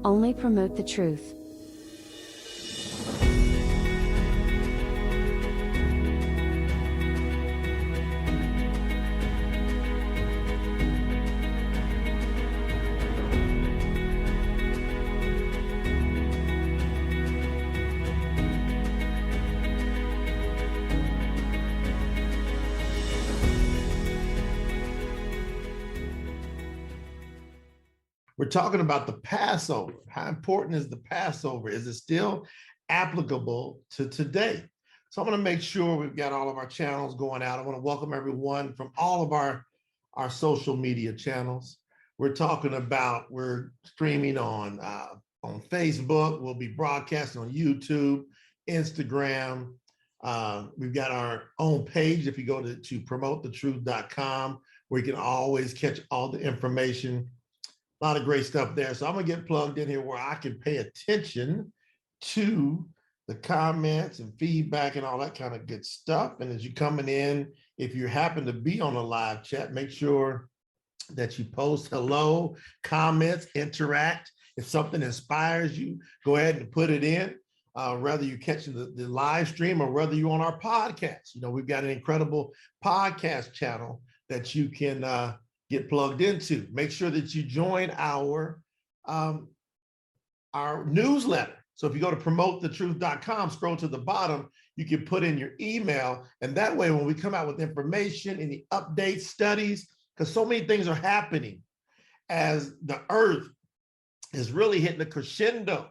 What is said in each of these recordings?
only promote the truth. We're talking about the Passover. How important is the Passover? Is it still applicable to today? So I'm going to make sure we've got all of our channels going out. I want to welcome everyone from all of our social media channels. We're streaming on Facebook. We'll be broadcasting on YouTube, Instagram. We've got our own page. If you go to promotethetruth.com, where you can always catch all the information. A lot of great stuff there. So I'm gonna get plugged in here where I can pay attention to the comments and feedback and all that kind of good stuff. And as you're coming in, if you happen to be on a live chat, make sure that you post hello, comments, interact. If something inspires you, go ahead and put it in. Whether you're catching the live stream or whether you're on our podcast. You know, we've got an incredible podcast channel that you can get plugged into. Make sure that you join our newsletter. So if you go to promotethetruth.com, scroll to the bottom, you can put in your email. And that way, when we come out with information, any updates, studies, because so many things are happening as the earth is really hitting a crescendo.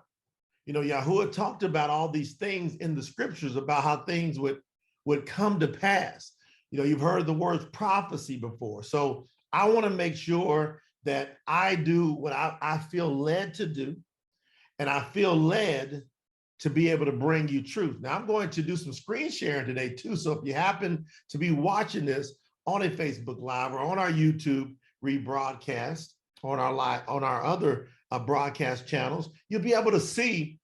You know, Yahuwah talked about all these things in the scriptures about how things would come to pass. You know, you've heard the word prophecy before. So I want to make sure that I do what I feel led to do, and I feel led to be able to bring you truth. Now, I'm going to do some screen sharing today too. So if you happen to be watching this on a Facebook Live or on our YouTube rebroadcast, on our other broadcast channels, you'll be able to see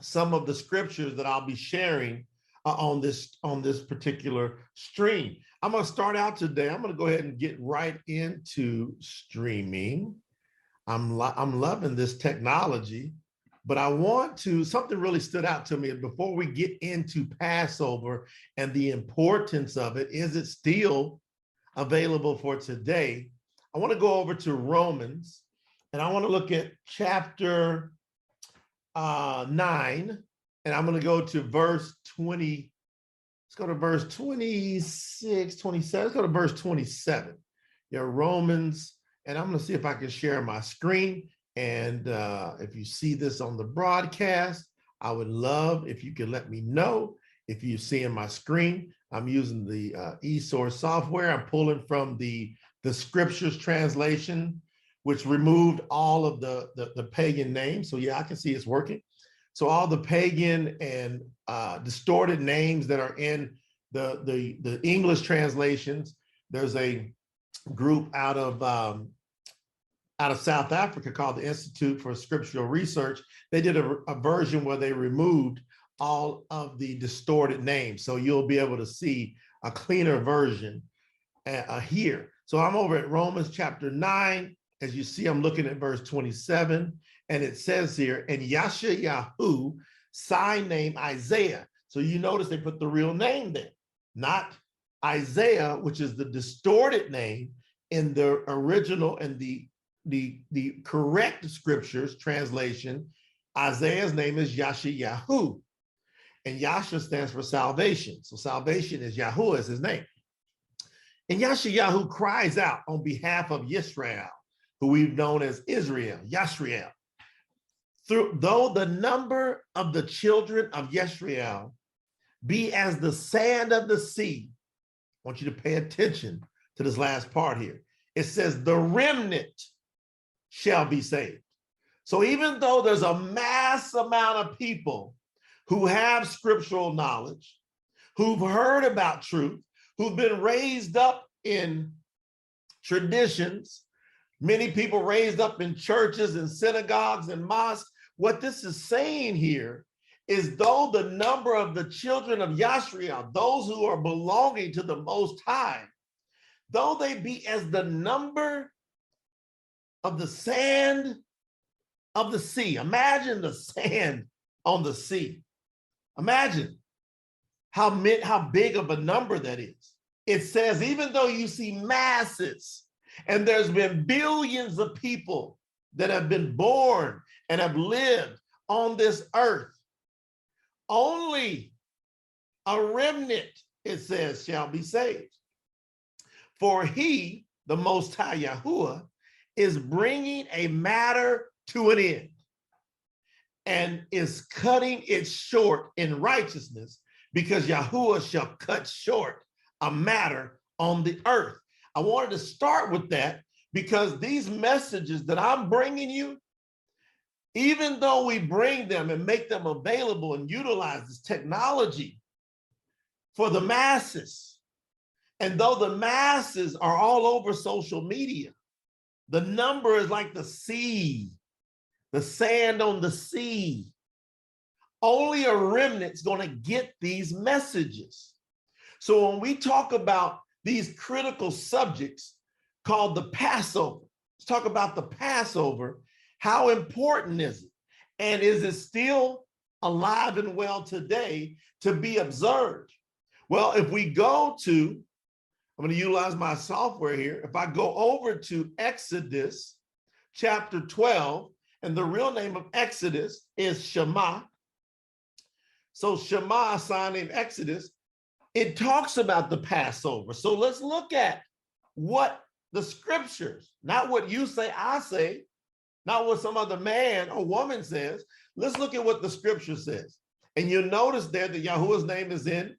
some of the scriptures that I'll be sharing on this particular stream. I'm going to start out today. I'm going to go ahead and get right into streaming. I'm loving this technology, but something really stood out to me before we get into Passover and the importance of it. Is it still available for today? I want to go over to Romans, and I want to look at chapter 9, and I'm going to go to verse 20. Let's go to verse 26, 27. Let's go to verse 27. Romans, and I'm going to see if I can share my screen. And if you see this on the broadcast, I would love if you could let me know if you see in my screen. I'm using the eSource software. I'm pulling from the Scriptures translation, which removed all of the pagan names. So yeah, I can see it's working. So all the pagan and distorted names that are in the English translations. There's a group out of South Africa called the Institute for Scriptural Research. They did a version where they removed all of the distorted names. So you'll be able to see a cleaner version here. So I'm over at Romans chapter 9. As you see, I'm looking at verse 27. And it says here, and Yashayahu, sign name Isaiah. So you notice they put the real name there, not Isaiah, which is the distorted name in the original and the correct scriptures translation. Isaiah's name is Yashayahu, and Yasha stands for salvation. So salvation is Yahuwah is his name. And Yashayahu cries out on behalf of Yisrael, who we've known as Israel, Yasriel. Though the number of the children of Yisrael be as the sand of the sea, I want you to pay attention to this last part here. It says the remnant shall be saved. So even though there's a mass amount of people who have scriptural knowledge, who've heard about truth, who've been raised up in traditions, many people raised up in churches and synagogues and mosques, what this is saying here is though the number of the children of Yasriel, those who are belonging to the Most High, though they be as the number of the sand of the sea. Imagine the sand on the sea. Imagine how big of a number that is. It says, even though you see masses, and there's been billions of people that have been born and have lived on this earth, only a remnant, it says, shall be saved. For he, the Most High Yahuwah, is bringing a matter to an end and is cutting it short in righteousness, because Yahuwah shall cut short a matter on the earth. I wanted to start with that because these messages that I'm bringing you, even though we bring them and make them available and utilize this technology for the masses, and though the masses are all over social media, the number is like the sea, the sand on the sea. Only a remnant's going to get these messages. So when we talk about these critical subjects called the Passover, let's talk about the Passover. How important is it? And is it still alive and well today to be observed? Well, if we go to, I'm going to utilize my software here. If I go over to Exodus chapter 12, and the real name of Exodus is Shema. So Shema, a sign named Exodus, it talks about the Passover. So let's look at what the scriptures, not what you say, I say, not what some other man or woman says. Let's look at what the scripture says. And you'll notice there that Yahuwah's name is in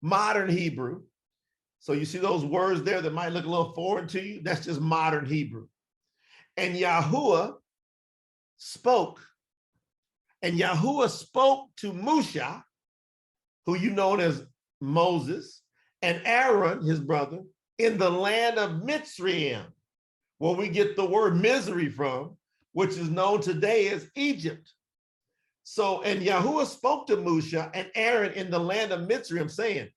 modern Hebrew. So you see those words there that might look a little foreign to you? That's just modern Hebrew. And Yahuwah spoke. And Yahuwah spoke to Musha, who you know as Moses, and Aaron, his brother, in the land of Mitzrayim, where we get the word misery from, which is known today as Egypt. So, and Yahuwah spoke to Musha and Aaron in the land of Mitzrayim, saying,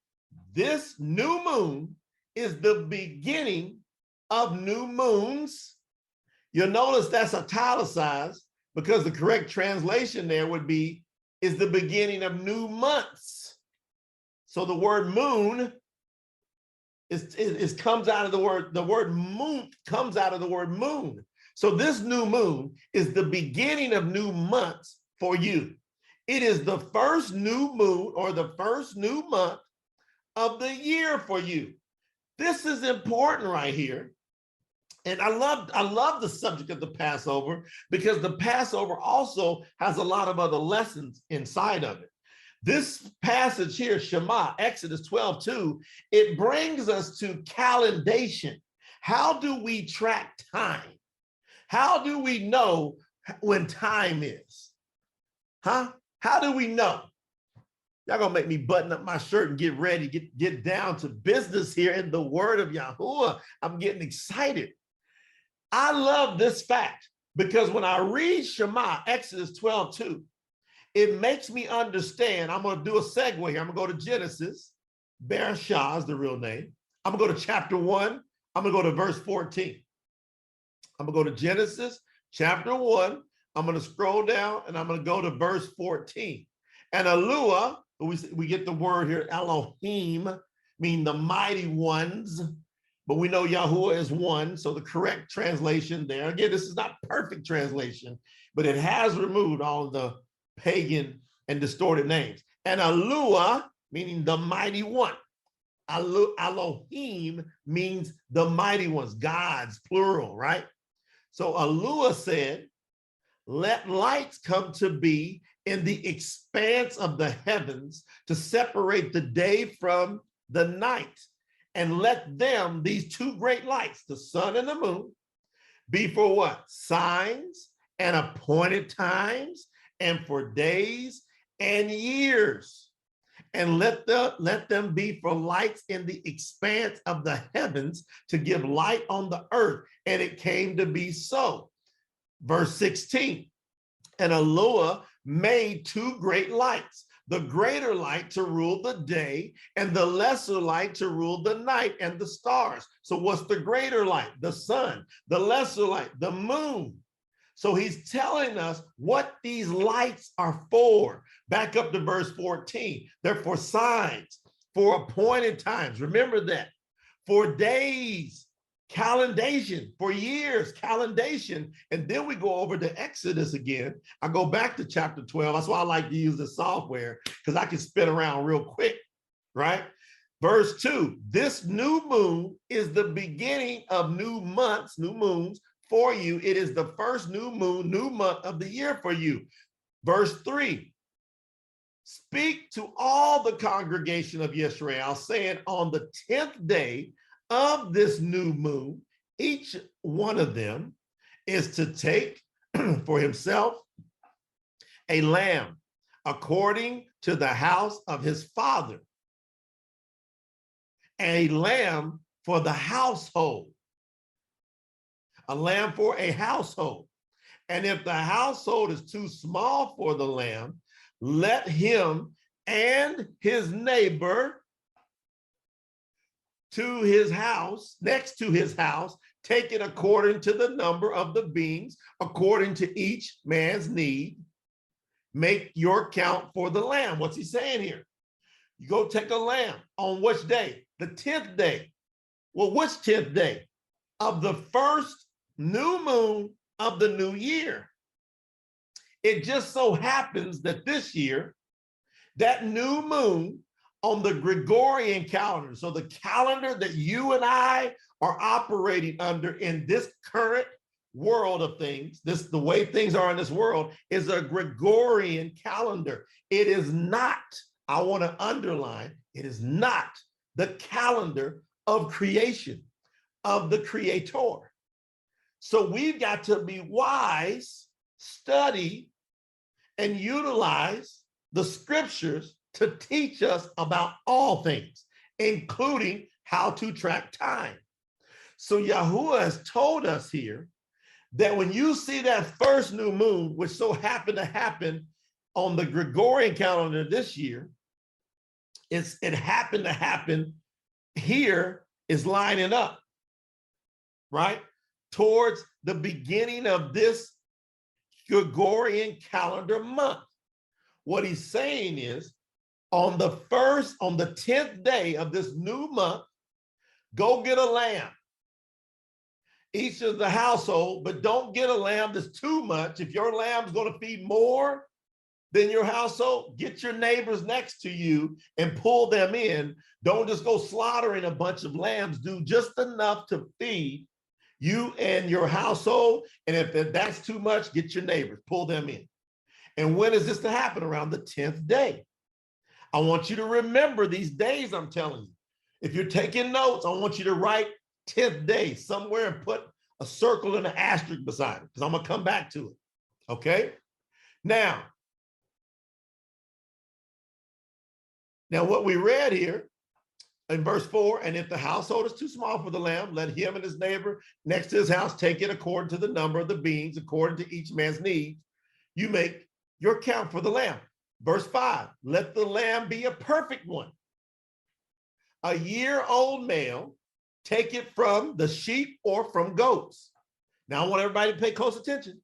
this new moon is the beginning of new moons. You'll notice that's italicized because the correct translation there would be, is the beginning of new months. So the word moon is comes out of the word moon comes out of the word moon. So this new moon is the beginning of new months for you. It is the first new moon or the first new month of the year for you. This is important right here. And I love the subject of the Passover because the Passover also has a lot of other lessons inside of it. This passage here, Shema, Exodus 12:2, it brings us to calendation. How do we track time? How do we know when time is? Huh? How do we know? Y'all gonna make me button up my shirt and get ready, get down to business here in the word of Yahuwah. I'm getting excited. I love this fact because when I read Shema, Exodus 12:2, it makes me understand. I'm going to do a segue here. I'm going to go to Genesis. Bereshah is the real name. I'm going to go to chapter 1. I'm going to go to verse 14. I'm going to go to Genesis chapter 1. I'm going to scroll down and I'm going to go to verse 14. And Eluah, we get the word here, Elohim, mean the mighty ones. But we know Yahuwah is one. So the correct translation there, again, this is not perfect translation, but it has removed all the pagan and distorted names. And Eluah, meaning the mighty one. Elohim means the mighty ones, gods, plural, right? So Eluah said, let lights come to be in the expanse of the heavens to separate the day from the night. And let them, these two great lights, the sun and the moon, be for what? Signs and appointed times and for days and years. And let them be for lights in the expanse of the heavens to give light on the earth. And it came to be so. Verse 16, and Eluah made two great lights, the greater light to rule the day and the lesser light to rule the night and the stars. So what's the greater light? The sun. The lesser light, the moon. So he's telling us what these lights are for. Back up to verse 14. They're for signs, for appointed times. Remember that. For days, calendation, for years, calendation. And then we go over to Exodus again. I go back to chapter 12. That's why I like to use the software, because I can spin around real quick, right? Verse 2, this new moon is the beginning of new months, new moons for you. It is the first new moon, new month of the year for you. Verse 3, speak to all the congregation of Israel, saying, on the 10th day of this new moon, each one of them is to take for himself a lamb according to the house of his father, a lamb for the household, a lamb for a household. And if the household is too small for the lamb, let him and his neighbor to his house, next to his house, take it according to the number of the beings, according to each man's need. Make your count for the lamb. What's he saying here? You go take a lamb on which day? The 10th day. Well, which 10th day? Of the first new moon of the new year. It just so happens that this year, that new moon on the Gregorian calendar, so the calendar that you and I are operating under in this current world of things, the way things are in this world, is a Gregorian calendar. It is not, I want to underline, it is not the calendar of creation, of the Creator. So we've got to be wise, study, and utilize the scriptures to teach us about all things, including how to track time. So Yahuwah has told us here that when you see that first new moon, which so happened to happen on the Gregorian calendar this year, it happened to happen here, is lining up, right? Towards the beginning of this Gregorian calendar month. What he's saying is, on the 10th day of this new month, go get a lamb, each of the household, but don't get a lamb that's too much. If your lamb's going to feed more than your household, get your neighbors next to you and pull them in. Don't just go slaughtering a bunch of lambs. Do just enough to feed you and your household. And if that's too much, get your neighbors, pull them in. And when is this to happen? Around the 10th day. I want you to remember these days I'm telling you. If you're taking notes, I want you to write 10th day somewhere and put a circle and an asterisk beside it, because I'm going to come back to it. Okay? Now what we read here in verse 4, and if the household is too small for the lamb, let him and his neighbor next to his house take it according to the number of the beings, according to each man's needs. You make your count for the lamb. Verse 5, let the lamb be a perfect one, a year-old male. Take it from the sheep or from goats. Now I want everybody to pay close attention.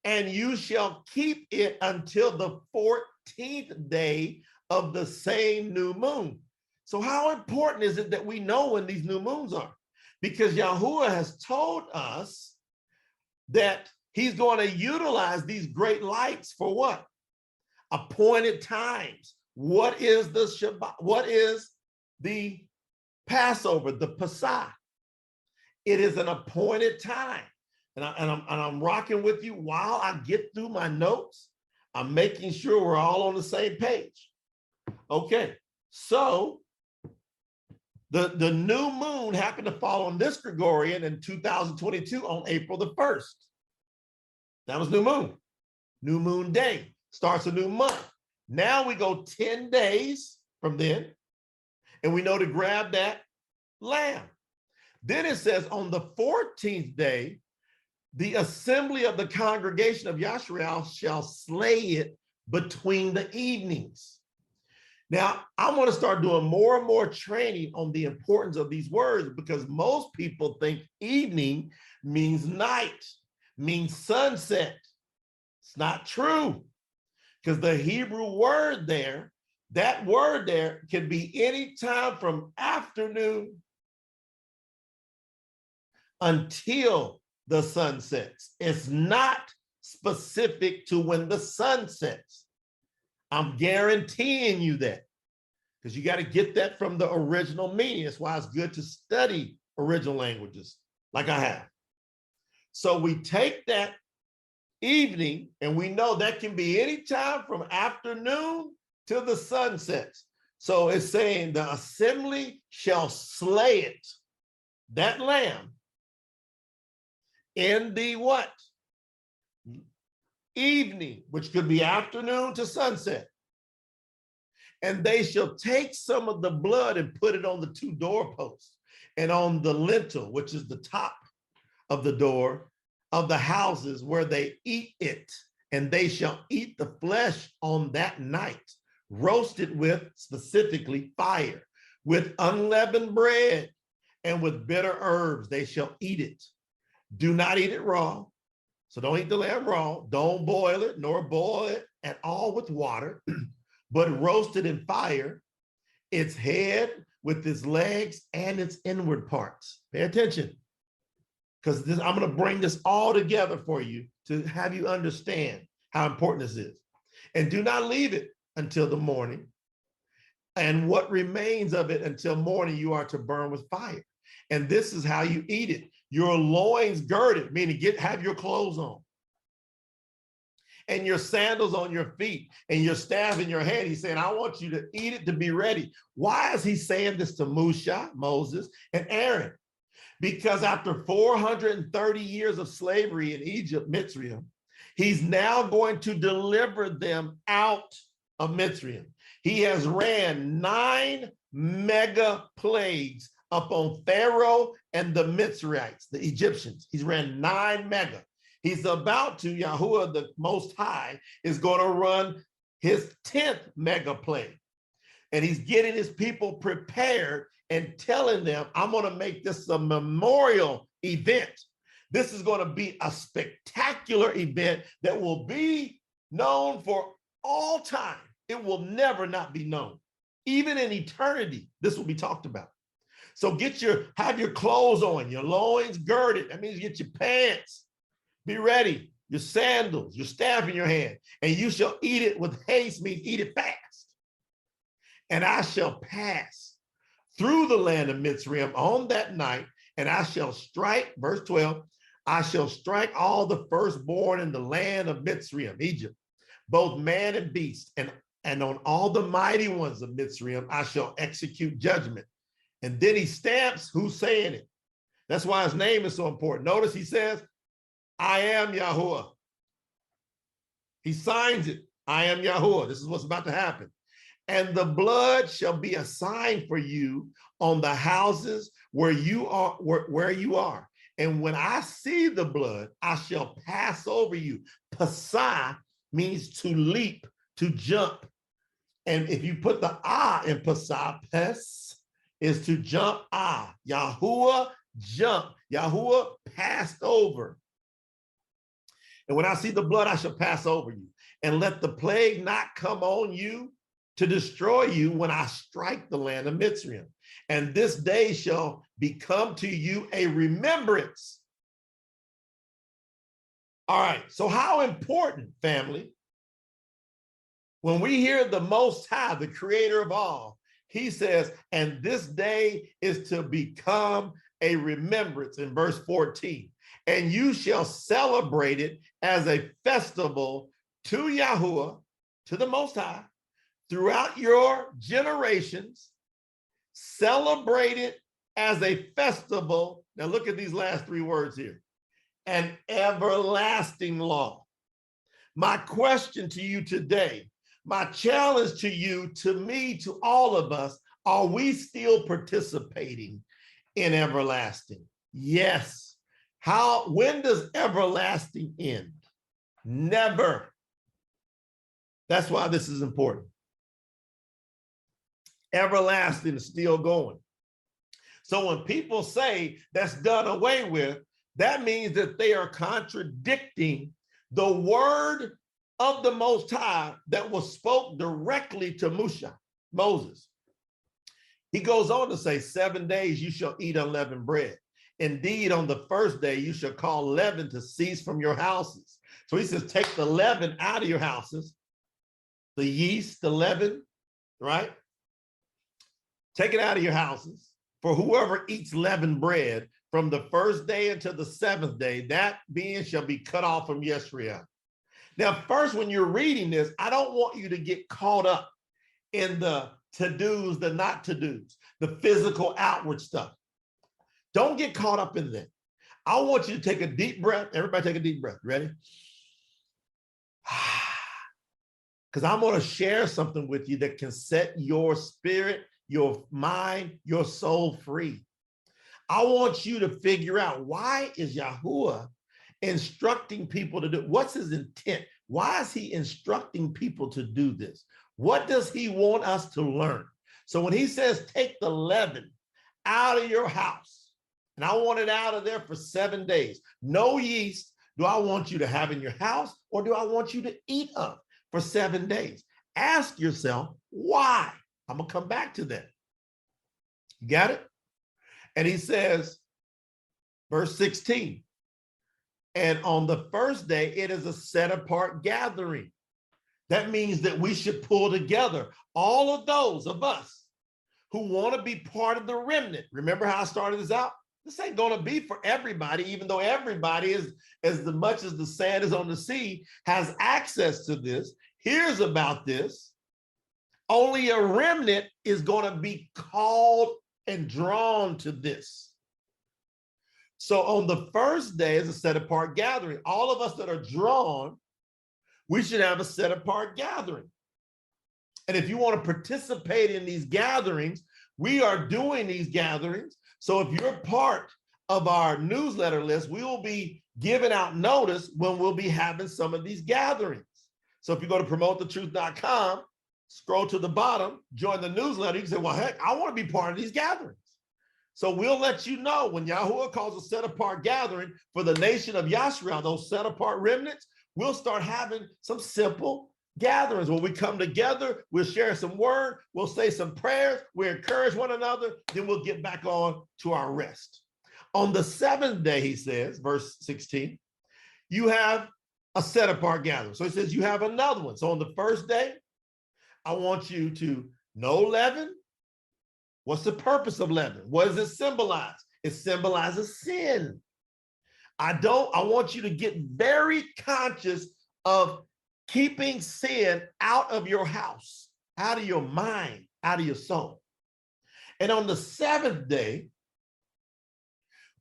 And you shall keep it until the 14th day of the same new moon. So how important is it that we know when these new moons are? Because Yahuwah has told us that he's going to utilize these great lights for what? Appointed times. What is the Shabbat? What is the Passover, the Pasah? It is an appointed time. And I'm rocking with you while I get through my notes. I'm making sure we're all on the same page. Okay, so the new moon happened to fall on this Gregorian in 2022 on April the 1st. That was new moon. New moon day starts a new month. Now we go 10 days from then, and we know to grab that lamb. Then it says on the 14th day, the assembly of the congregation of Yashrael shall slay it between the evenings. Now, I'm going to start doing more and more training on the importance of these words, because most people think evening means night. means sunset. It's not true, because the Hebrew word there, that word there can be any time from afternoon until the sun sets. It's not specific to when the sun sets. I'm guaranteeing you that, because you got to get that from the original meaning. That's why it's good to study original languages like I have. So we take that evening, and we know that can be any time from afternoon till the sun sets. So it's saying the assembly shall slay it, that lamb, in the what? Evening, which could be afternoon to sunset. And they shall take some of the blood and put it on the two doorposts and on the lintel, which is the top of the door of the houses where they eat it. And they shall eat the flesh on that night, roasted with, specifically, fire, with unleavened bread and with bitter herbs. They shall eat it. Do not eat it raw. So don't eat the lamb raw. Don't boil it, nor boil it at all with water, but roast it in fire, its head with its legs and its inward parts. Pay attention, because I'm going to bring this all together for you to have you understand how important this is. And do not leave it until the morning. And what remains of it until morning, you are to burn with fire. And this is how you eat it. Your loins girded, meaning have your clothes on, and your sandals on your feet, and your staff in your hand. He's saying, I want you to eat it to be ready. Why is he saying this to Moses, and Aaron? Because after 430 years of slavery in Egypt, Mitzrayim, he's now going to deliver them out of Mitzrayim. He has ran 9 mega plagues upon Pharaoh and the Mitzrayites, the Egyptians. He's ran 9 mega. He's about to, Yahuwah, the Most High, is going to run his 10th mega plague. And he's getting his people prepared and telling them, I'm going to make this a memorial event. This is going to be a spectacular event that will be known for all time. It will never not be known. Even in eternity, this will be talked about. So have your clothes on, your loins girded. That means get your pants. Be ready, your sandals, your staff in your hand, and you shall eat it with haste, means eat it fast. And I shall pass through the land of Mitzrayim on that night, and I shall strike, verse 12, I shall strike all the firstborn in the land of Mitzrayim, Egypt, both man and beast, and on all the mighty ones of Mitzrayim, I shall execute judgment. And then he stamps who's saying it. That's why his name is so important. Notice he says, I am Yahuwah. He signs it. I am Yahuwah. This is what's about to happen. And the blood shall be a sign for you on the houses where you are. And when I see the blood, I shall pass over you. Pasah means to leap, to jump. And if you put the ah in Pasah, pes is to jump. Yahuwah jump. Yahuwah passed over. And when I see the blood, I shall pass over you. And let the plague not come on you to destroy you when I strike the land of Mitzrayim. And this day shall become to you a remembrance. All right, so how important, family, when we hear the Most High, the creator of all, he says, and this day is to become a remembrance in verse 14. And you shall celebrate it as a festival to Yahuwah, to the Most High, throughout your generations. Celebrate it as a festival. Now look at these last 3 words here. An everlasting law. My question to you today, my challenge to you, to me, to all of us, are we still participating in everlasting? Yes. When does everlasting end? Never. That's why this is important. Everlasting is still going. So when people say that's done away with, That means that they are contradicting the word of the Most High that was spoke directly to Moses. He goes on to say, 7 days you shall eat unleavened bread. Indeed, on the first day you shall call leaven to cease from your houses. So he says, take the leaven out of your houses, the yeast, the leaven, right? Take it out of your houses. For whoever eats leavened bread from the first day until the seventh day, that being shall be cut off from Yisrael. Now, first, when you're reading this, I don't want you to get caught up in the to-dos, the not to-dos, the physical outward stuff. Don't get caught up in that. I want you to take a deep breath. Everybody take a deep breath. Ready? Because I'm going to share something with you that can set your spirit, your mind, your soul free. I want you to figure out, why is Yahuwah instructing people to do? What's his intent? Why is he instructing people to do this? What does he want us to learn? So when he says, take the leaven out of your house, and I want it out of there for 7 days, no yeast do I want you to have in your house, or do I want you to eat of for 7 days? Ask yourself, why? I'm going to come back to that. You got it? And he says, verse 16, and on the first day, it is a set apart gathering. That means that we should pull together all of those of us who want to be part of the remnant. Remember how I started this out? This ain't going to be for everybody, even though everybody is, as much as the sand is on the sea, has access to this, hears about this. Only a remnant is going to be called and drawn to this. So on the first day is a set apart gathering. All of us that are drawn, we should have a set apart gathering. And if you want to participate in these gatherings, we are doing these gatherings. So if you're part of our newsletter list, we will be giving out notice when we'll be having some of these gatherings. So if you go to promotethetruth.com, scroll to the bottom, join the newsletter, you can say, well, heck, I want to be part of these gatherings. So we'll let you know when Yahuwah calls a set apart gathering for the nation of Yisrael, those set apart remnants, we'll start having some simple gatherings where we come together, we'll share some word, we'll say some prayers, we encourage one another, then we'll get back on to our rest. On the seventh day, he says, verse 16, you have a set apart gathering. So he says you have another one. So on the first day, I want you to know leaven. What's the purpose of leaven? What does it symbolize? It symbolizes sin. I want you to get very conscious of keeping sin out of your house, out of your mind, out of your soul. And on the seventh day,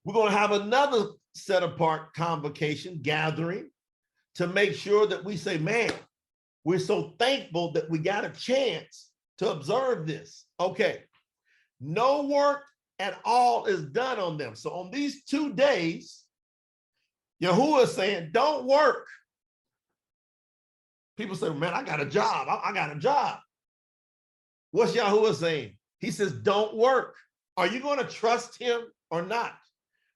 we're going to have another set apart convocation, gathering, to make sure that we say, man, we're so thankful that we got a chance to observe this. Okay. No work at all is done on them. So on these 2 days, Yahuwah is saying, don't work. People say, man, I got a job. I got a job. What's Yahuwah saying? He says, don't work. Are you going to trust him or not?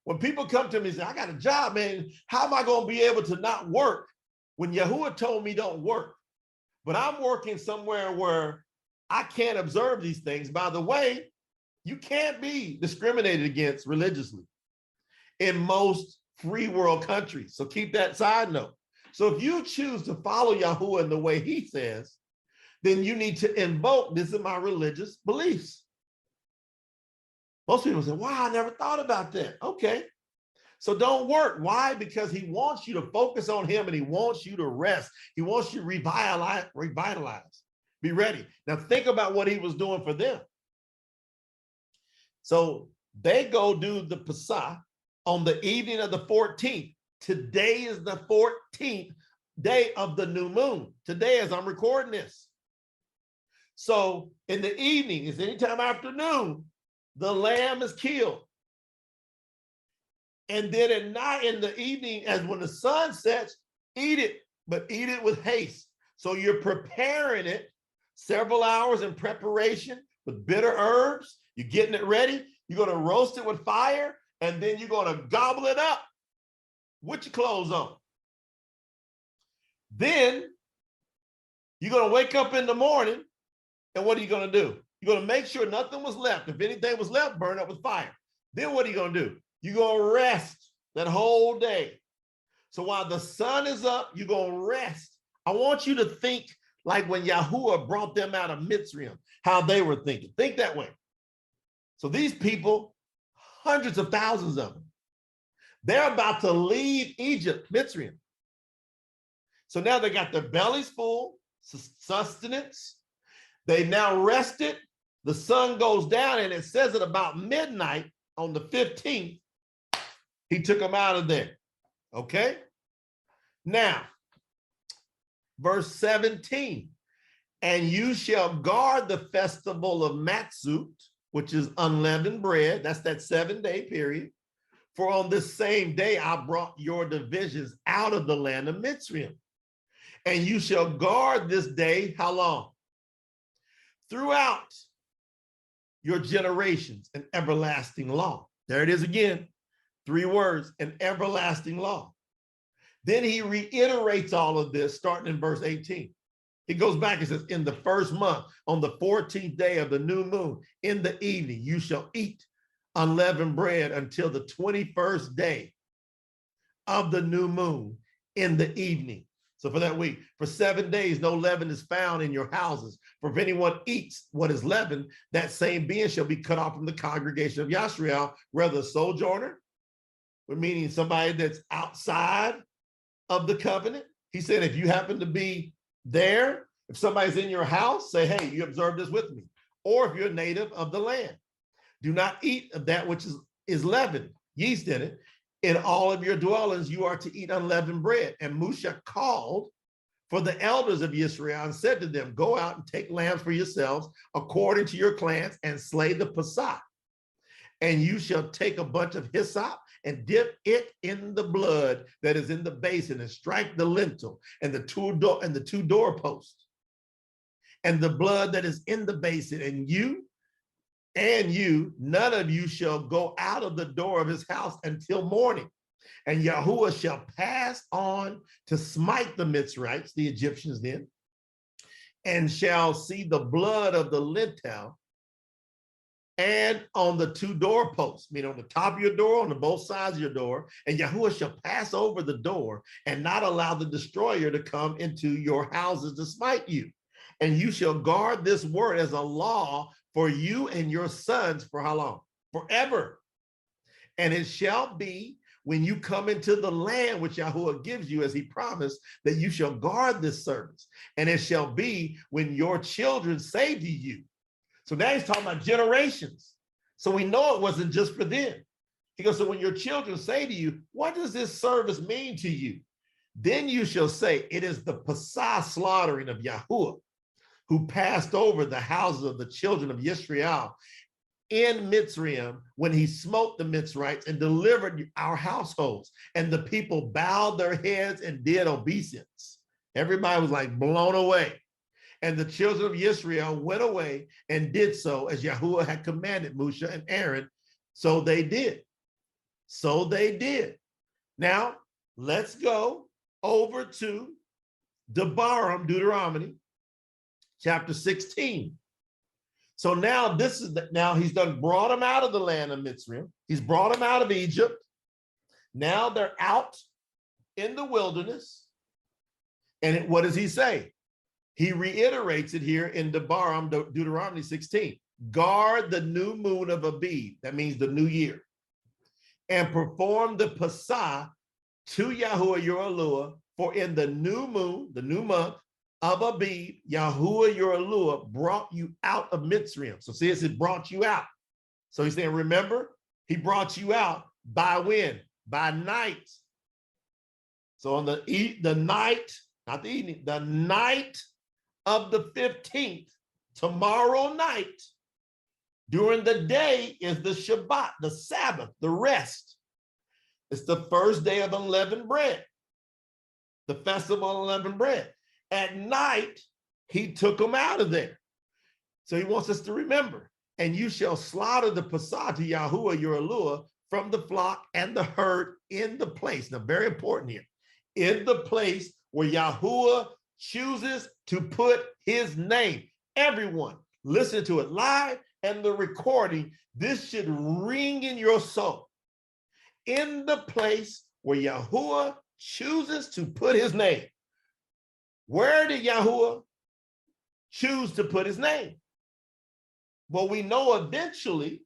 When people come to me and say, I got a job, man, how am I going to be able to not work when Yahuwah told me don't work? But I'm working somewhere where I can't observe these things. By the way, you can't be discriminated against religiously in most free world countries. So keep that side note. So if you choose to follow Yahuwah in the way he says, then you need to invoke, this is my religious beliefs. Most people say, wow, I never thought about that. Okay. So don't work. Why? Because he wants you to focus on him and he wants you to rest. He wants you to revitalize. Be ready. Now think about what he was doing for them. So they go do the Pasah on the evening of the 14th. Today is the 14th day of the new moon. Today, as I'm recording this. So in the evening, it's anytime afternoon, the lamb is killed. And then at night, in the evening, as when the sun sets, eat it, but eat it with haste. So you're preparing it several hours in preparation with bitter herbs. You're getting it ready. You're going to roast it with fire, and then you're going to gobble it up with your clothes on. Then you're going to wake up in the morning, and what are you going to do? You're going to make sure nothing was left. If anything was left, burn up with fire. Then what are you going to do? You're going to rest that whole day. So while the sun is up, you're going to rest. I want you to think like when Yahuwah brought them out of Mitzrayim, how they were thinking. Think that way. So these people, hundreds of thousands of them, they're about to leave Egypt, Mitzrayim. So now they got their bellies full, sustenance. They've now rested. The sun goes down, and it says at about midnight on the 15th, he took them out of there. Okay? Now, verse 17, and you shall guard the festival of Matzot, which is unleavened bread. That's that 7-day period. For on this same day I brought your divisions out of the land of Mitzrayim. And you shall guard this day, how long? Throughout your generations, an everlasting law. There it is again, 3 words, an everlasting law. Then he reiterates all of this starting in verse 18. He goes back and says, in the first month, on the 14th day of the new moon, in the evening, you shall eat unleavened bread until the 21st day of the new moon in the evening. So for that week, for 7 days, no leaven is found in your houses. For if anyone eats what is leavened, that same being shall be cut off from the congregation of Yashriel, whether a sojourner, meaning somebody that's outside of the covenant. He said, if you happen to be there, if somebody's in your house, say, hey, you observe this with me. Or if you're a native of the land, do not eat of that which is leavened, yeast in it. In all of your dwellings, you are to eat unleavened bread. And Musha called for the elders of Israel and said to them, go out and take lambs for yourselves according to your clans and slay the Pasah. And you shall take a bunch of hyssop and dip it in the blood that is in the basin and strike the lintel and the two doorposts and the blood that is in the basin. And you, none of you shall go out of the door of his house until morning. And Yahuwah shall pass on to smite the Mitzrites, the Egyptians then, and shall see the blood of the lintel and on the 2 doorposts, meaning on the top of your door, on the both sides of your door, and Yahuwah shall pass over the door and not allow the destroyer to come into your houses to smite you. And you shall guard this word as a law for you and your sons for how long? Forever. And it shall be when you come into the land which Yahuwah gives you as he promised, that you shall guard this service. And it shall be when your children say to you. So now he's talking about generations. So we know it wasn't just for them. He goes, so when your children say to you, what does this service mean to you? Then you shall say, it is the Pasah slaughtering of Yahuwah, who passed over the houses of the children of Israel in Mitzrayim when he smote the Mitzrites and delivered our households. And the people bowed their heads and did obeisance. Everybody was like blown away. And the children of Israel went away and did so as Yahuwah had commanded Moshe and Aaron. So they did. So they did. Now, let's go over to Deuteronomy, chapter 16. So now he's done brought them out of the land of Mitzrayim. He's brought them out of Egypt. Now they're out in the wilderness. And what does he say? He reiterates it here in Deuteronomy 16. Guard the new moon of Abib. That means the new year. And perform the Pasah to Yahuwah your Eluah. For in the new moon, the new month of Abib, Yahuwah your Eluah brought you out of Mitzrayim. So see, it brought you out. So he's saying, remember, he brought you out by when? By night. So on the night, not the evening, the night of the 15th, tomorrow night, during the day is the Shabbat, the Sabbath, the rest. It's the first day of unleavened bread, the festival of unleavened bread. At night, he took them out of there. So he wants us to remember, and you shall slaughter the Pasah to Yahuwah your Eluah from the flock and the herd in the place, now very important here, in the place where Yahuwah chooses to put his name. Everyone, listen to it live and the recording. This should ring in your soul. In the place where Yahuwah chooses to put his name. Where did Yahuwah choose to put his name? Well, we know eventually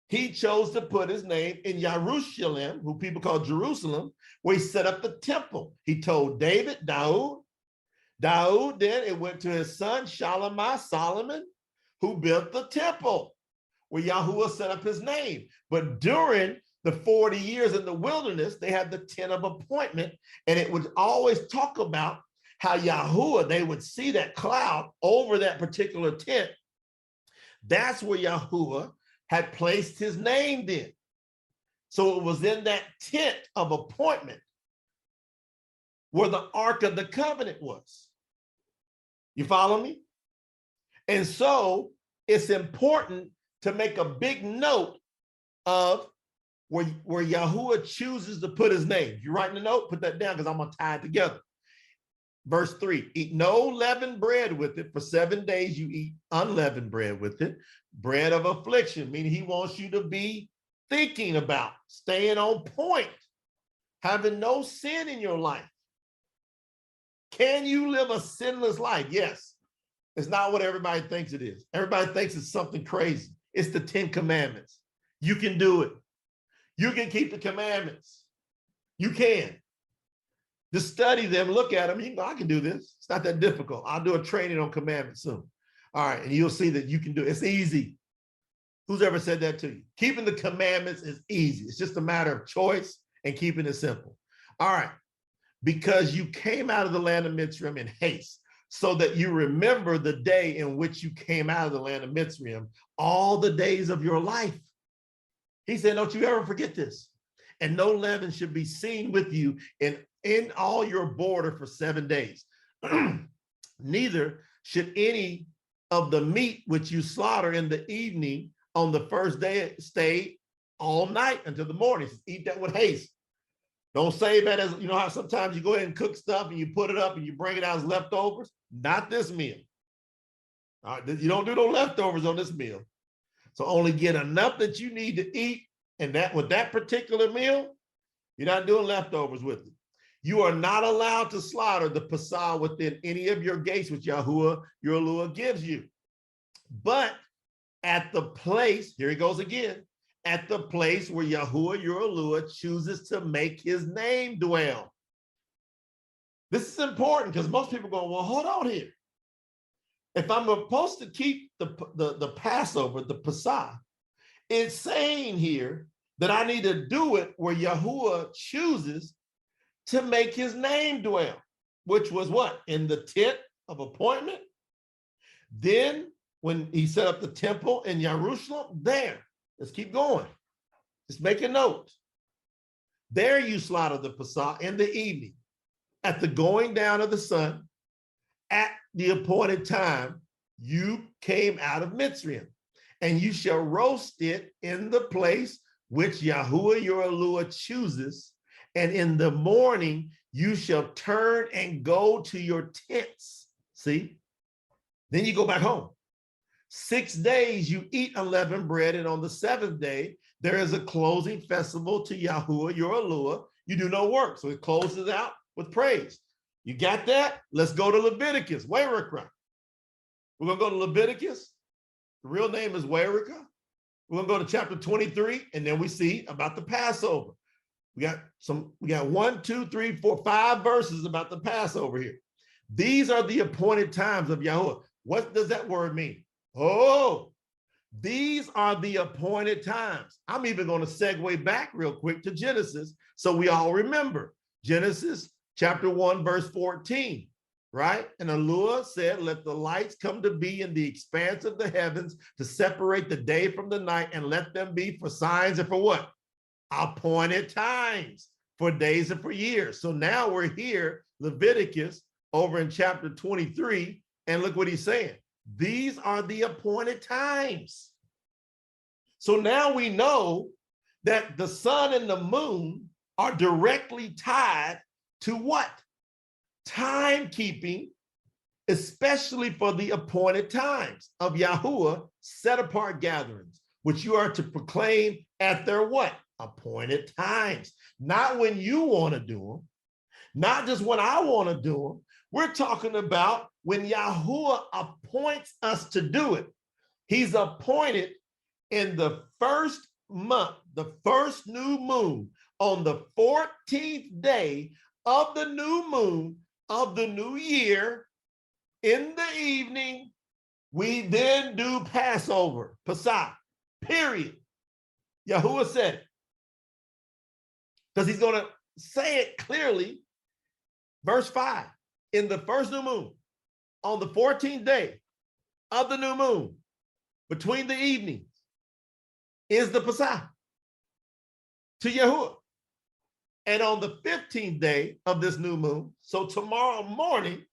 he chose to put his name in Jerusalem, who people call Jerusalem, where he set up the temple. He told David, Daud, then it went to his son, Solomon, who built the temple, where Yahuwah set up his name. But during the 40 years in the wilderness, they had the tent of appointment, and it would always talk about how Yahuwah, they would see that cloud over that particular tent. That's where Yahuwah had placed his name then. So it was in that tent of appointment where the Ark of the Covenant was. You follow me? And so it's important to make a big note of where Yahuwah chooses to put his name. If you're writing a note, put that down because I'm going to tie it together. Verse 3, eat no leavened bread with it. For 7 days you eat unleavened bread with it. Bread of affliction, meaning he wants you to be thinking about, staying on point, having no sin in your life. Can you live a sinless life? Yes. It's not what everybody thinks it is. Everybody thinks it's something crazy. It's the 10 commandments. You can do it. You can keep the commandments. You can. Just study them, look at them. You go, I can do this. It's not that difficult. I'll do a training on commandments soon. All right, and you'll see that you can do it. It's easy. Who's ever said that to you? Keeping the commandments is easy. It's just a matter of choice and keeping it simple. All right, because you came out of the land of Mitzrayim in haste, so that you remember the day in which you came out of the land of Mitzrayim, all the days of your life. He said, don't you ever forget this. And no leaven should be seen with you in all your border for 7 days. Neither should any of the meat which you slaughter in the evening on the first day stay all night until the morning. Eat that with haste. Don't save that as, you know how sometimes you go ahead and cook stuff and you put it up and you bring it out as leftovers? Not this meal. All right, you don't do no leftovers on this meal. So only get enough that you need to eat, and that with that particular meal, you're not doing leftovers with it. You are not allowed to slaughter the Pasah within any of your gates which Yahuwah your Elohim gives you. But at the place, here he goes again, at the place where Yahuwah your Elohim chooses to make his name dwell. This is important because most people go, well, hold on here. If I'm supposed to keep the Passover, the Pasah, it's saying here that I need to do it where Yahuwah chooses to make his name dwell, which was what? In the tent of appointment. Then when he set up the temple in Jerusalem, there, let's keep going. Just make a note. There you slaughter the Pasah in the evening at the going down of the sun. At the appointed time, you came out of Mitzrayim, and you shall roast it in the place which Yahuwah your Elohim chooses, and in the morning you shall turn and go to your tents. See? Then you go back home. 6 days you eat unleavened bread, and on the 7th day there is a closing festival to Yahuwah your Elohim. You do no work, so it closes out with praise. You got that? Let's go to Leviticus. Weirikah. We're going to go to Leviticus. The real name is Weirikah. We're going to go to chapter 23, and then we see about the Passover. We got 1, 2, 3, 4, 5 verses about the Passover here. These are the appointed times of Yahuwah. What does that word mean? Oh, these are the appointed times. I'm even going to segue back real quick to Genesis so we all remember. Genesis chapter 1, verse 14, right? And Elohim said, let the lights come to be in the expanse of the heavens to separate the day from the night, and let them be for signs and for what? Appointed times, for days and for years. So now we're here, Leviticus, over in chapter 23, and look what he's saying. These are the appointed times. So now we know that the sun and the moon are directly tied to what? Timekeeping, especially for the appointed times of Yahuwah set apart gatherings, which you are to proclaim at their what? Appointed times. Not when you want to do them, not just when I want to do them. We're talking about when Yahuwah appoints us to do it. He's appointed in the first month, the first new moon, on the 14th day of the new moon of the new year. In the evening, we then do Passover, Pasah, period. Yahuwah said it. Because he's going to say it clearly. Verse 5, in the first new moon, on the 14th day of the new moon, between the evenings, is the Pasah to Yahuwah. And on the 15th day of this new moon, so tomorrow morning,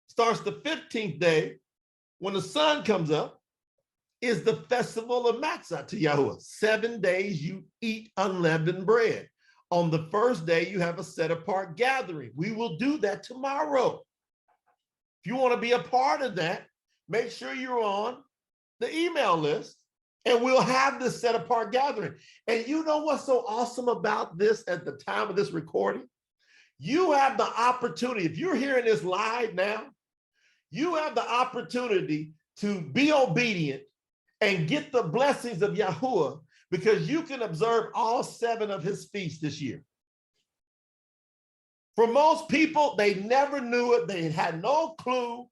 starts the 15th day, when the sun comes up, is the festival of Matzah to Yahuwah. 7 days you eat unleavened bread. On the first day, you have a set apart gathering. We will do that tomorrow. If you want to be a part of that, make sure you're on the email list, and we'll have this set apart gathering. And you know what's so awesome about this at the time of this recording? You have the opportunity, if you're hearing this live now, you have the opportunity to be obedient and get the blessings of Yahuwah, because you can observe all 7 of his feasts this year. For most people, they never knew it. They had no clue.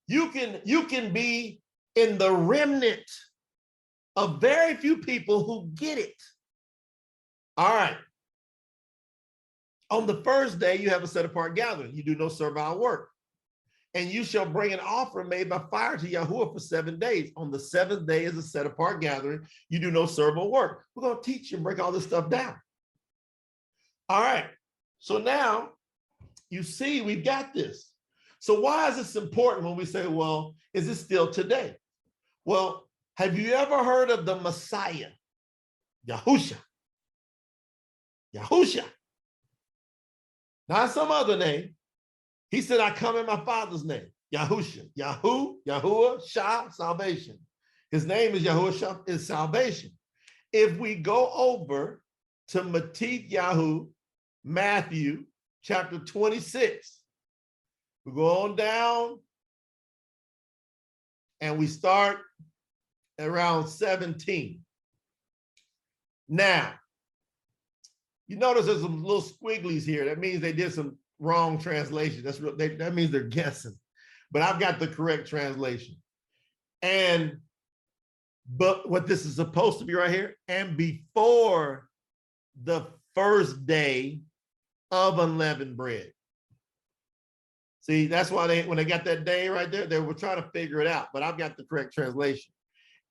You can be in the remnant of very few people who get it. All right. On the first day, you have a set apart gathering. You do no servile work. And you shall bring an offering made by fire to Yahuwah for 7 days. On the 7th day is a set apart gathering. You do no servile work. We're going to teach you and break all this stuff down. All right. So now you see we've got this. So why is this important when we say, well, is this still today? Well, have you ever heard of the Messiah, Yahusha? Yahusha. Not some other name. He said, I come in my Father's name, Yahusha. Yahuwah, Shah, salvation. His name is Yahuwah, is salvation. If we go over to Matith Yahu, Matthew, chapter 26, we go on down and we start around 17. Now, you notice there's some little squigglies here. That means they did some wrong translation. That's real, that means they're guessing. But I've got the correct translation. But what this is supposed to be right here, and before the first day of unleavened bread. See, that's why when they got that day right there, they were trying to figure it out, but I've got the correct translation.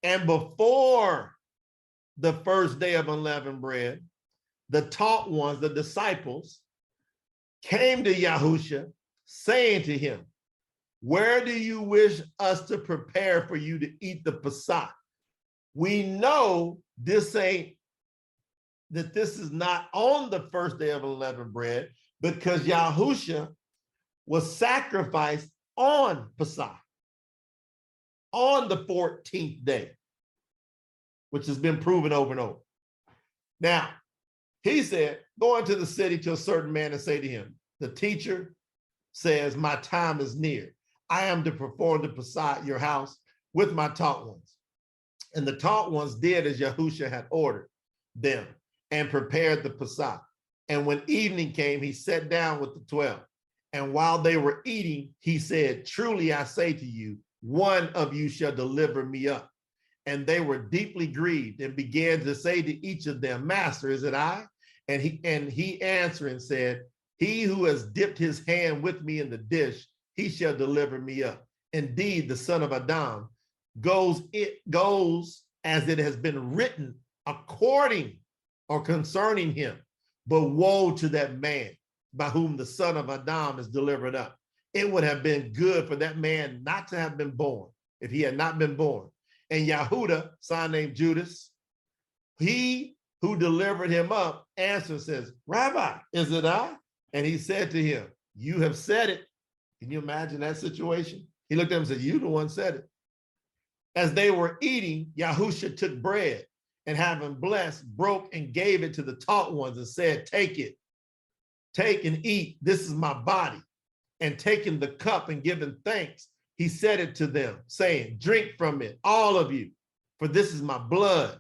And before the first day of unleavened bread, the taught ones, the disciples, came to Yahusha, saying to him, where do you wish us to prepare for you to eat the Pasah? We know this is not on the first day of unleavened bread, because Yahusha was sacrificed on Pasah, on the 14th day, which has been proven over and over. Now, he said, go into the city to a certain man and say to him, the teacher says, my time is near. I am to perform the Pasah at your house with my taught ones. And the taught ones did as Yahusha had ordered them and prepared the Pasah. And when evening came, he sat down with the 12. And while they were eating, he said, truly I say to you, one of you shall deliver me up. And they were deeply grieved and began to say to each of them, Master, is it I? And he answering said, he who has dipped his hand with me in the dish, he shall deliver me up. Indeed, the son of Adam goes as it has been written according or concerning him. But woe to that man by whom the son of Adam is delivered up. It would have been good for that man not to have been born if he had not been born. And Yahuda, son named Judas, he who delivered him up, answered, says, Rabbi, is it I? And he said to him, you have said it. Can you imagine that situation? He looked at him and said, you the one said it. As they were eating, Yahusha took bread and having blessed, broke and gave it to the taught ones and said, take it, take and eat. This is my body. And taking the cup and giving thanks, he said it to them, saying, drink from it, all of you, for this is my blood,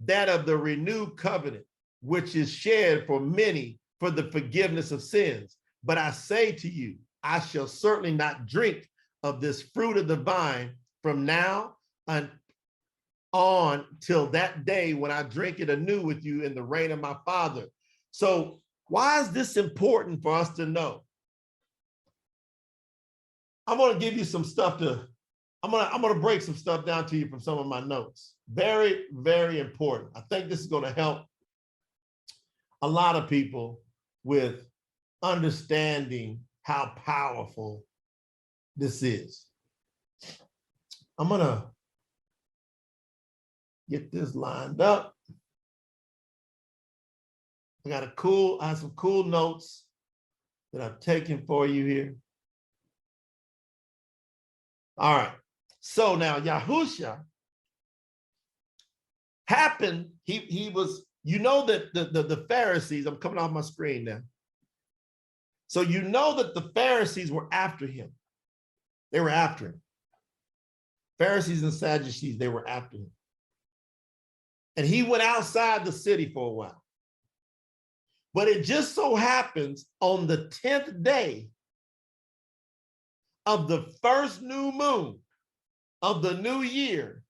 that of the renewed covenant, which is shed for many for the forgiveness of sins. But I say to you, I shall certainly not drink of this fruit of the vine from now on till that day when I drink it anew with you in the reign of my Father. So why is this important for us to know? I'm going to give you some stuff I'm going to break some stuff down to you from some of my notes. Very, very important. I think this is going to help a lot of people with understanding how powerful this is. I'm going to get this lined up. I have some cool notes that I've taken for you here. All right. So now Yahusha happened, he was, you know that the Pharisees, I'm coming off my screen now. So you know that the Pharisees were after him. They were after him. Pharisees and Sadducees, they were after him. And he went outside the city for a while. But it just so happens on the 10th day of the first new moon of the new year,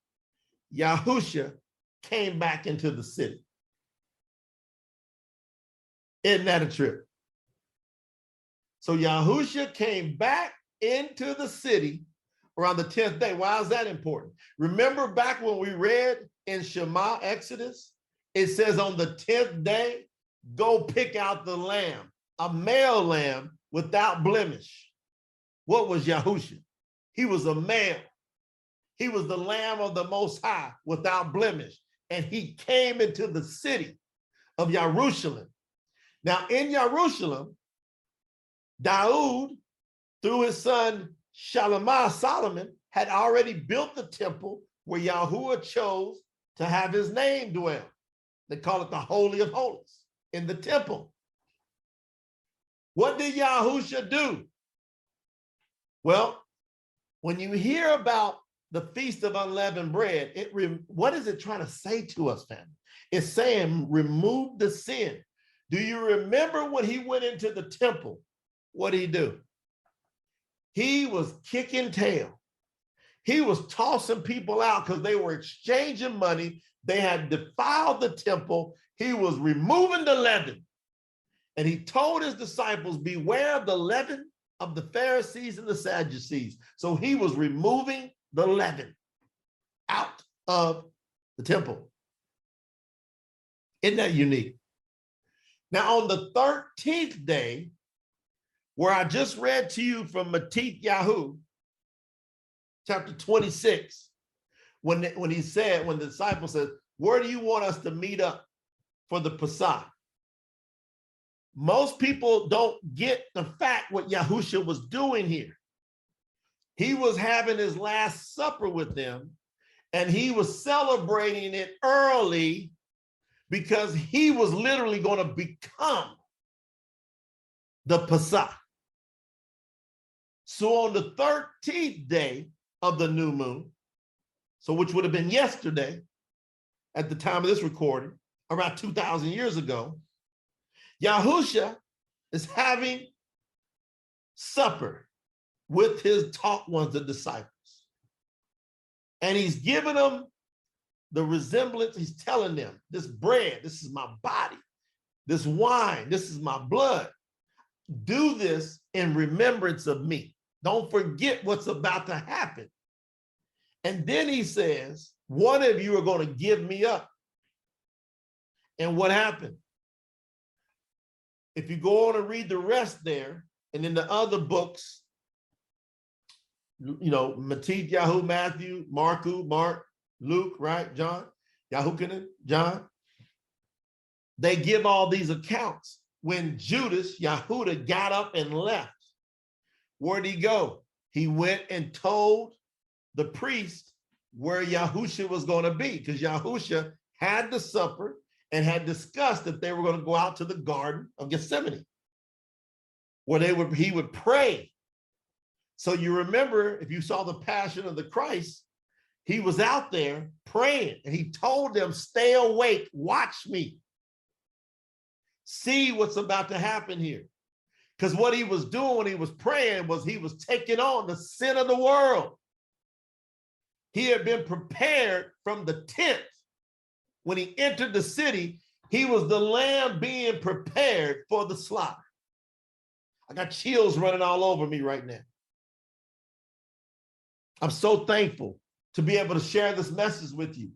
Yahusha came back into the city. Isn't that a trip? So Yahusha came back into the city around the 10th day. Why is that important? Remember back when we read in Shema, Exodus, it says on the 10th day, go pick out the lamb, a male lamb without blemish. What was Yahusha? He was a male. He was the Lamb of the Most High without blemish. And he came into the city of Jerusalem. Now in Jerusalem, Daud, through his son Solomon, had already built the temple where Yahuwah chose to have his name dwell. They call it the Holy of Holies in the temple. What did Yahusha do? Well, when you hear about the Feast of Unleavened Bread, what is it trying to say to us, family? It's saying remove the sin. Do you remember when he went into the temple? What did he do? He was kicking tail. He was tossing people out because they were exchanging money. They had defiled the temple. He was removing the leaven. And he told his disciples, beware of the leaven of the Pharisees and the Sadducees. So he was removing the leaven out of the temple. Isn't that unique? Now on the 13th day, where I just read to you from Matith Yahu, chapter 26, when the disciple says, where do you want us to meet up for the Pasah? Most people don't get the fact what Yahusha was doing here. He was having his Last Supper with them, and he was celebrating it early because he was literally going to become the Pasah. So on the 13th day of the new moon, so which would have been yesterday at the time of this recording, around 2,000 years ago, Yahusha is having supper with his taught ones, the disciples. And he's giving them the resemblance. He's telling them, this bread, this is my body. This wine, this is my blood. Do this in remembrance of me. Don't forget what's about to happen. And then he says, one of you are going to give me up. And what happened? If you go on and read the rest there, and in the other books, you know, Matith, Yahu, Matthew, Mark, Luke, right? John, Yahukanan, John. they give all these accounts. When Judas, Yahudah, got up and left, where'd he go? He went and told the priest where Yahusha was going to be, because Yahusha had the supper and had discussed that they were going to go out to the Garden of Gethsemane, where he would pray. So you remember, if you saw the Passion of the Christ, he was out there praying, and he told them, stay awake, watch me. See what's about to happen here. Because what he was doing when he was praying was he was taking on the sin of the world. He had been prepared from the 10th. When he entered the city, he was the lamb being prepared for the slaughter. I got chills running all over me right now. I'm so thankful to be able to share this message with you,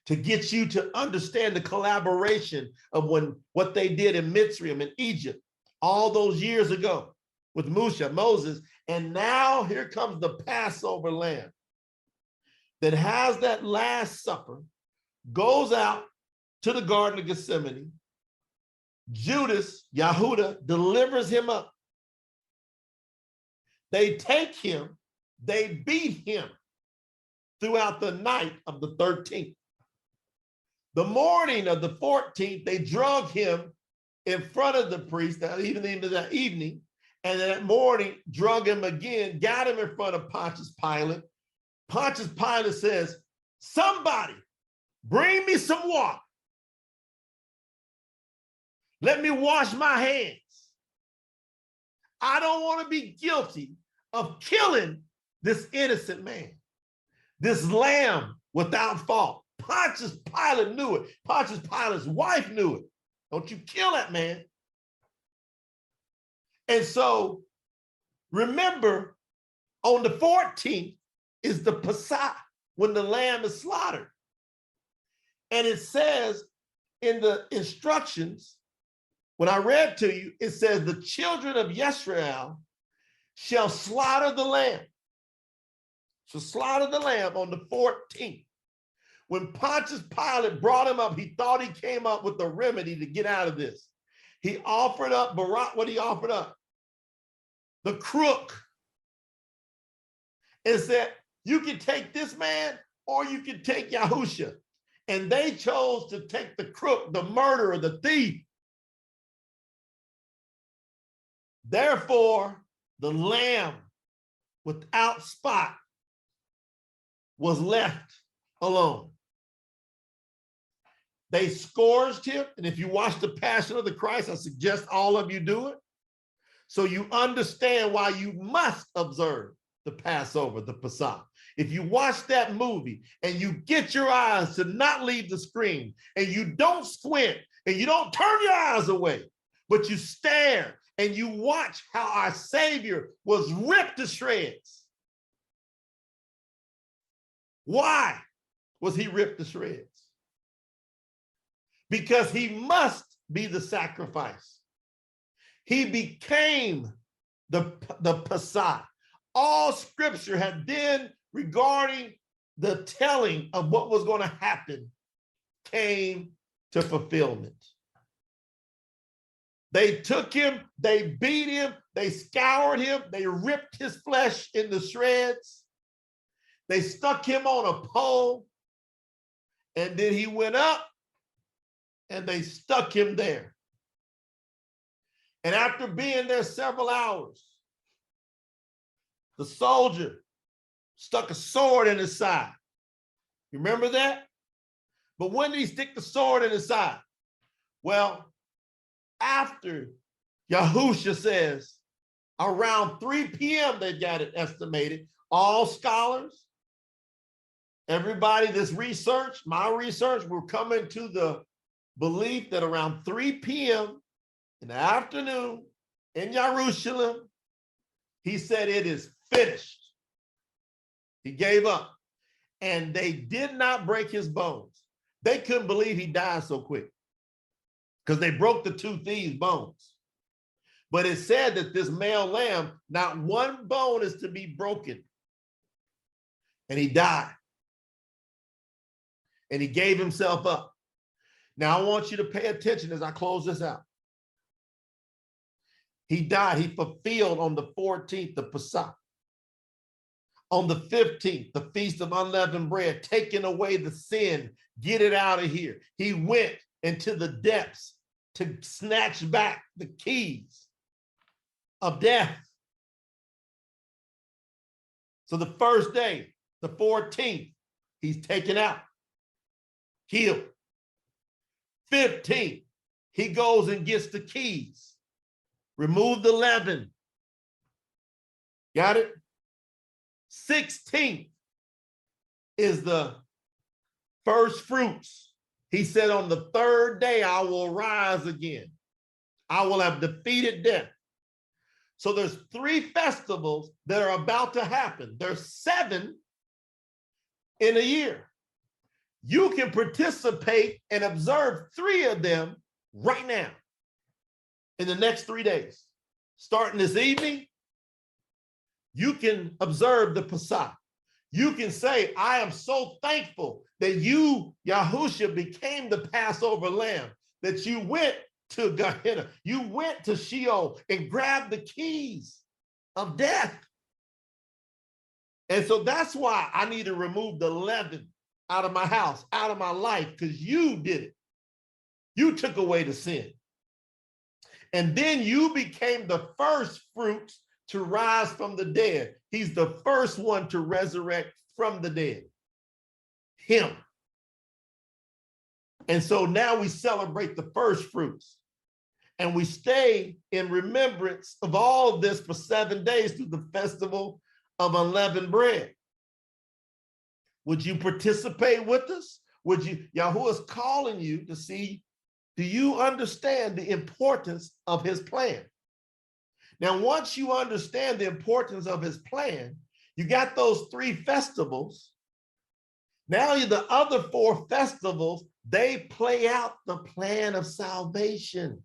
to get you to understand the collaboration of what they did in Mitzrayim in Egypt all those years ago with Moses. And now here comes the Passover lamb that has that Last Supper, goes out to the Garden of Gethsemane. Judas, Yahudah, delivers him up. They take him, they beat him throughout the night of the 13th. The morning of the 14th, they drug him in front of the priest, even into that evening, and then that morning, drug him again, got him in front of Pontius Pilate. Pontius Pilate says, somebody bring me some water. Let me wash my hands. I don't want to be guilty of killing this innocent man, this lamb without fault. Pontius Pilate knew it. Pontius Pilate's wife knew it. Don't you kill that man. And so remember, on the 14th is the Pasah, when the lamb is slaughtered. And it says in the instructions, when I read to you, it says the children of Yisrael shall slaughter the lamb. So slaughter the lamb on the 14th. When Pontius Pilate brought him up, he thought he came up with a remedy to get out of this. He offered up what he offered up? The crook. And said, you can take this man or you can take Yahusha. And they chose to take the crook, the murderer, the thief. Therefore, the lamb without spot was left alone. They scourged him. And if you watch the Passion of the Christ, I suggest all of you do it, so you understand why you must observe the Passover, the Pasah. If you watch that movie and you get your eyes to not leave the screen, and you don't squint and you don't turn your eyes away, but you stare and you watch how our Savior was ripped to shreds. Why was he ripped to shreds? Because he must be the sacrifice. He became the Pasah. All scripture had been regarding the telling of what was going to happen came to fulfillment. They took him, they beat him, they scoured him, they ripped his flesh into shreds. They stuck him on a pole, and then he went up and they stuck him there. And after being there several hours, the soldier stuck a sword in his side. You remember that? But when did he stick the sword in his side? Well, after Yahusha says around 3 p.m. they got it estimated. All scholars, everybody that's researched, my research, we're coming to the belief that around 3 p.m. in the afternoon in Jerusalem, he said, it is finished. He gave up. And they did not break his bones. They couldn't believe he died so quick, because they broke the 2 thieves' bones. But it said that this male lamb, not one bone is to be broken. And he died. And he gave himself up. Now I want you to pay attention as I close this out. He died, he fulfilled on the 14th, the Pasah. On the 15th, the Feast of Unleavened Bread, taking away the sin, get it out of here. He went into the depths to snatch back the keys of death. So the first day, the 14th, he's taken out, killed. 15th, he goes and gets the keys, remove the leaven. Got it? 16th is the first fruits. He said, on the third day, I will rise again. I will have defeated death. So there's 3 festivals that are about to happen. There's 7 in a year. You can participate and observe 3 of them right now in the next 3 days. Starting this evening, you can observe the Pasah. You can say, I am so thankful that you, Yahushua, became the Passover lamb, that you went to Gehenna, you went to Sheol and grabbed the keys of death. And so that's why I need to remove the leaven out of my house, out of my life, because you did it. You took away the sin. And then you became the first fruits to rise from the dead. He's the first one to resurrect from the dead. Him. And so now we celebrate the first fruits. And we stay in remembrance of all of this for 7 days through the festival of unleavened bread. Would you participate with us? Would you? Yahuwah is calling you to see, do you understand the importance of his plan? Now, once you understand the importance of his plan, you got those 3 festivals. Now the other 4 festivals, they play out the plan of salvation.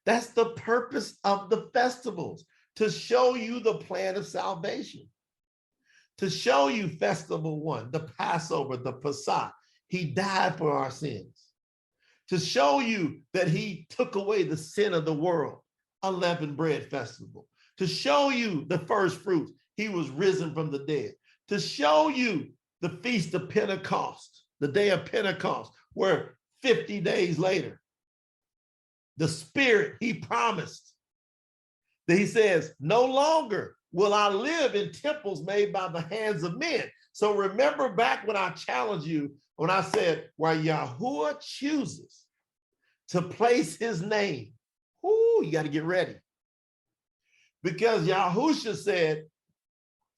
That's the purpose of the festivals, to show you the plan of salvation. To show you festival 1, the Passover, the Pasah, he died for our sins. To show you that he took away the sin of the world, unleavened bread festival. To show you the first fruits, he was risen from the dead. To show you the Feast of Pentecost, the day of Pentecost, where 50 days later, the Spirit he promised, that he says, no longer will I live in temples made by the hands of men. So remember back when I challenged you, when I said, where Yahuwah chooses to place his name, you got to get ready. Because Yahusha said,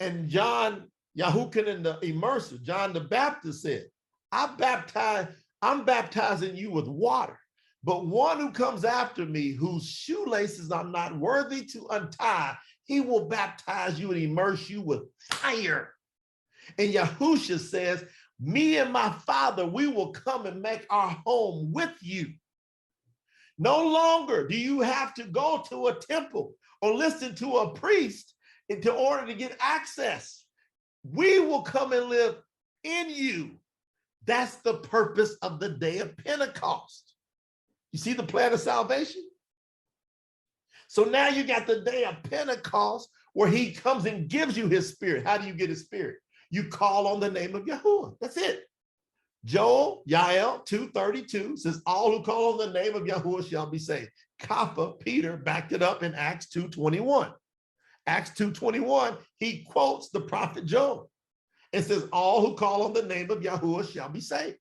and John, Yahukin the immerser, John the Baptist said, I'm baptizing you with water, but one who comes after me, whose shoelaces I'm not worthy to untie, he will baptize you and immerse you with fire. And Yahusha says, me and my Father, we will come and make our home with you. No longer do you have to go to a temple or listen to a priest in order to get access. We will come and live in you. That's the purpose of the day of Pentecost. You see the plan of salvation? So now you got the day of Pentecost where he comes and gives you his Spirit. How do you get his Spirit? You call on the name of Yahuwah. That's it. Joel, Yael 2:32 says, all who call on the name of Yahuwah shall be saved. Kappa, Peter, backed it up in Acts 2:21. Acts 2:21, he quotes the prophet Joel and says, all who call on the name of Yahuwah shall be saved.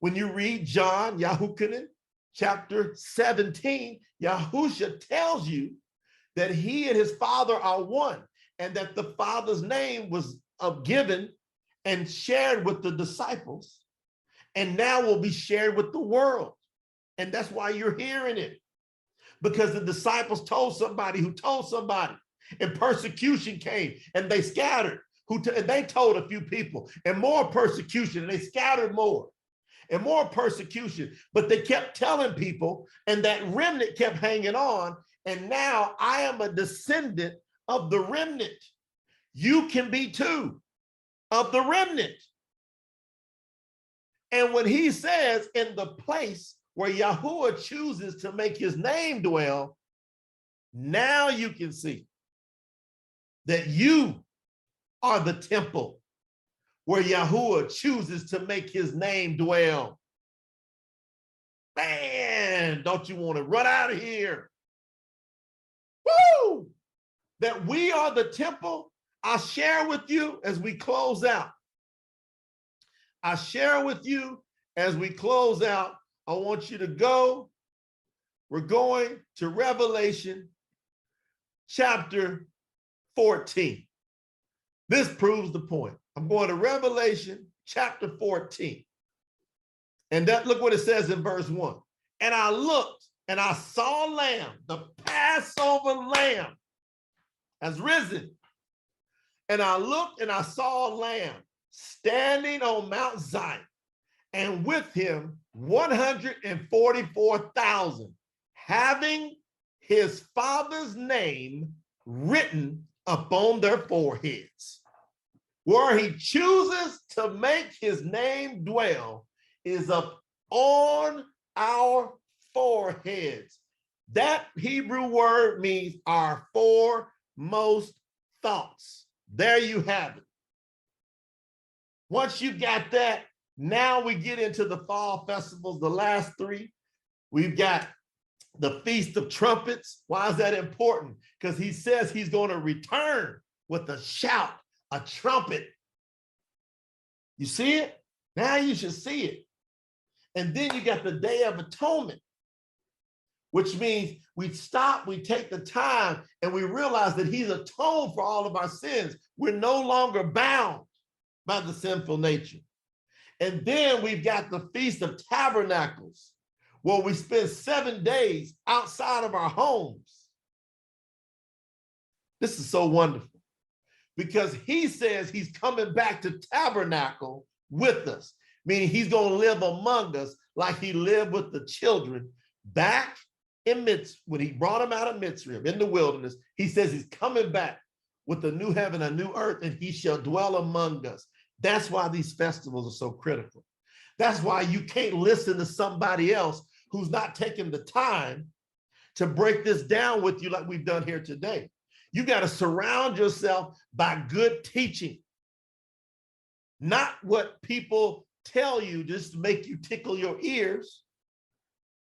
When you read John, Yahukanan, chapter 17, Yahusha tells you that he and his Father are one, and that the Father's name was given and shared with the disciples, and now will be shared with the world. And that's why you're hearing it, because the disciples told somebody who told somebody, and persecution came and they scattered, and they told a few people, and more persecution, and they scattered more and more persecution, but they kept telling people, and that remnant kept hanging on. And now I am a descendant of the remnant. You can be too of the remnant. And when he says in the place where Yahuwah chooses to make his name dwell, now you can see that you are the temple where Yahuwah chooses to make his name dwell. Man, don't you want to run out of here? Woo! That we are the temple. I'll share with you as we close out. I share with you as we close out. I want you to go. We're going to Revelation chapter 14. This proves the point. I'm going to Revelation chapter 14. And look what it says in verse 1. And I looked and I saw a lamb, the Passover lamb has risen. And I looked and I saw a lamb standing on Mount Zion, and with him 144,000, having his father's name written upon their foreheads. Where he chooses to make his name dwell is up on our foreheads. That Hebrew word means our foremost thoughts. There you have it. Once you got that, now we get into the fall festivals, the last three. We've got the Feast of Trumpets. Why is that important? Because he says he's going to return with a shout, a trumpet. You see it? Now you should see it. And then you got the Day of Atonement, which means we stop, we take the time, and we realize that he's atoned for all of our sins. We're no longer bound by the sinful nature. And then we've got the Feast of Tabernacles, where we spend 7 days outside of our homes. This is so wonderful because he says he's coming back to tabernacle with us, meaning he's going to live among us like he lived with the children back in when he brought them out of Mitzrayim in the wilderness. He says he's coming back with a new heaven, a new earth, and he shall dwell among us. That's why these festivals are so critical. That's why you can't listen to somebody else who's not taking the time to break this down with you like we've done here today. You got to surround yourself by good teaching, not what people tell you just to make you tickle your ears,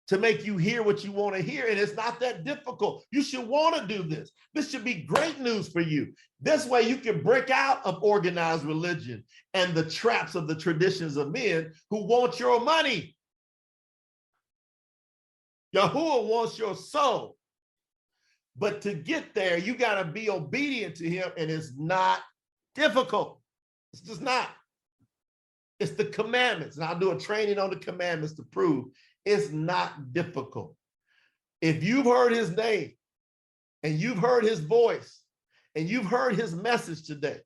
to make you hear what you want to hear. And it's not that difficult. You should want to do this. This should be great news for you. This way you can break out of organized religion and the traps of the traditions of men who want your money. Yahuwah wants your soul. But to get there, you got to be obedient to him, and it's not difficult. It's just not. It's the commandments, and I'll do a training on the commandments to prove it's not difficult. If you've heard his name, and you've heard his voice, and you've heard his message today,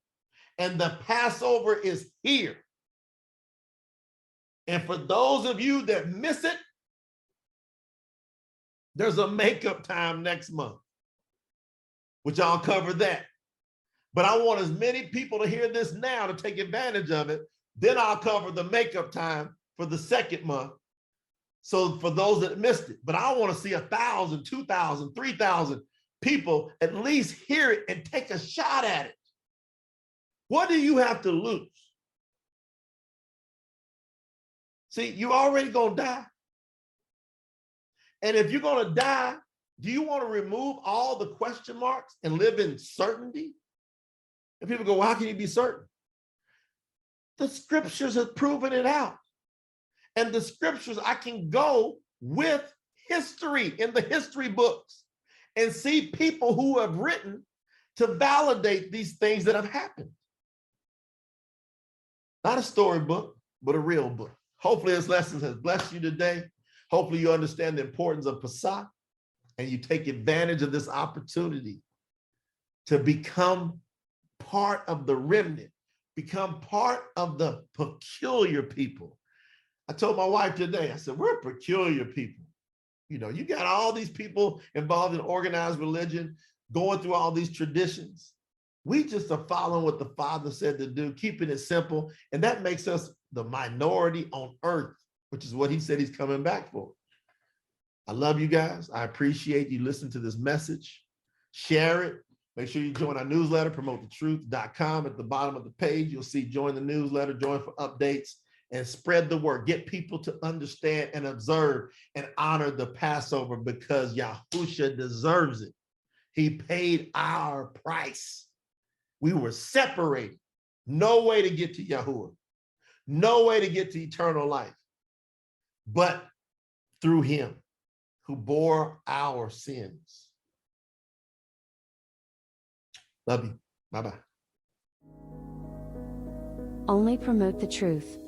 and the Passover is here, and for those of you that miss it, there's a makeup time next month, which I'll cover that. But I want as many people to hear this now to take advantage of it. Then I'll cover the makeup time for the second month. So for those that missed it, but I want to see 1,000, 2,000, 3,000 people at least hear it and take a shot at it. What do you have to lose? See, you're already going to die. And if you're going to die, do you want to remove all the question marks and live in certainty? And people go, well, how can you be certain? The scriptures have proven it out. And the scriptures, I can go with history in the history books and see people who have written to validate these things that have happened. Not a storybook, but a real book. Hopefully this lesson has blessed you today. Hopefully you understand the importance of Pasah and you take advantage of this opportunity to become part of the remnant, become part of the peculiar people. I told my wife today, I said, we're peculiar people. You know, you got all these people involved in organized religion, going through all these traditions. We just are following what the Father said to do, keeping it simple. And that makes us the minority on earth, which is what he said he's coming back for. I love you guys. I appreciate you listening to this message. Share it. Make sure you join our newsletter, promotethetruth.com. At the bottom of the page, you'll see join the newsletter, join for updates, and spread the word. Get people to understand and observe and honor the Passover because Yahusha deserves it. He paid our price. We were separated. No way to get to Yahuwah. No way to get to eternal life, but through him who bore our sins. Love you. Bye-bye. Only promote the truth.